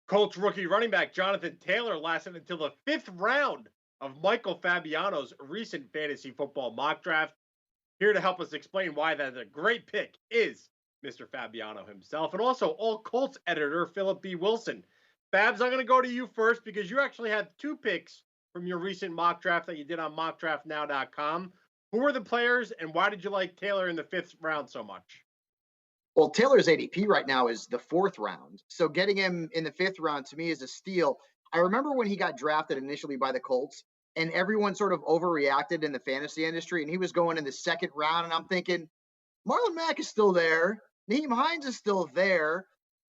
Colts rookie running back Jonathan Taylor lasted until the fifth round of Michael Fabiano's recent fantasy football mock draft. Here to help us explain why that's a great pick is Mr. Fabiano himself, and also all Colts editor Phillip B. Wilson. Babs, I'm going to go to you first because you actually had two picks from your recent mock draft that you did on mockdraftnow.com. Who were the players, and why did you like Taylor in the fifth round so much? Well, Taylor's ADP right now is the fourth round. So getting him in the fifth round to me is a steal. I remember when he got drafted initially by the Colts, and everyone sort of overreacted in the fantasy industry, and he was going in the second round. And I'm thinking, Marlon Mack is still there. Naheem Hines is still there.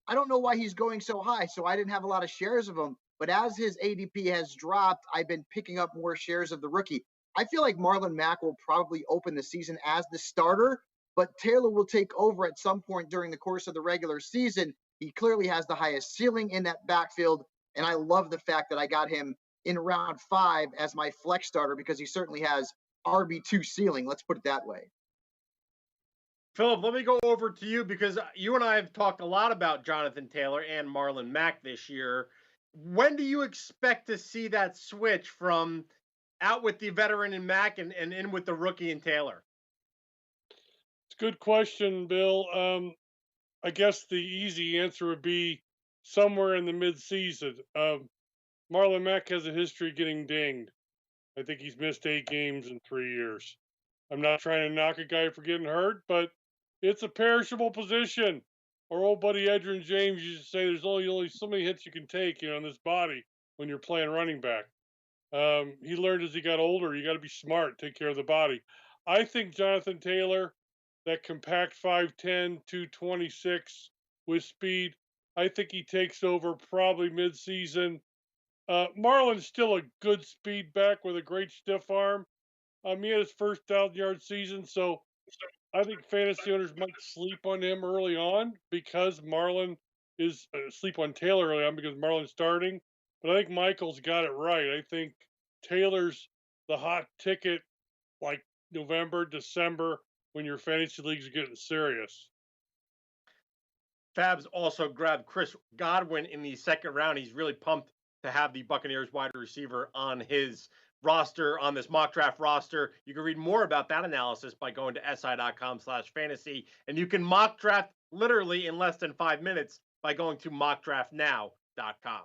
I don't know why he's going so high. So I didn't have a lot of shares of him. But as his ADP has dropped, I've been picking up more shares of the rookie. I feel like Marlon Mack will probably open the season as the starter, but Taylor will take over at some point during the course of the regular season. He clearly has the highest ceiling in that backfield, and I love the fact that I got him in round 5 as my flex starter because he certainly has RB2 ceiling. Let's put it that way. Phillip, let me go over to you because you and I have talked a lot about Jonathan Taylor and Marlon Mack this year. When do you expect to see that switch from out with the veteran in Mack and in with the rookie in Taylor? It's a good question, Bill. I guess the easy answer would be somewhere in the mid-season. Marlon Mack has a history of getting dinged. I think he's missed 8 games in 3 years. I'm not trying to knock a guy for getting hurt, but it's a perishable position. Our old buddy Edgerrin James used to say there's only so many hits you can take, in this body when you're playing running back. He learned as he got older, you got to be smart, take care of the body. I think Jonathan Taylor, that compact 5'10", 226 with speed, I think he takes over probably mid-season. Marlon's still a good speed back with a great stiff arm. He had his first 1,000-yard season, so I think fantasy owners might sleep on him early on because Marlon is sleep on Taylor early on because Marlon's starting. But I think Michael's got it right. I think Taylor's the hot ticket like November, December when your fantasy leagues are getting serious. Fabs also grabbed Chris Godwin in the second round. He's really pumped to have the Buccaneers wide receiver on his roster, on this mock draft roster. You can read more about that analysis by going to si.com/fantasy. And you can mock draft literally in less than 5 minutes by going to mockdraftnow.com.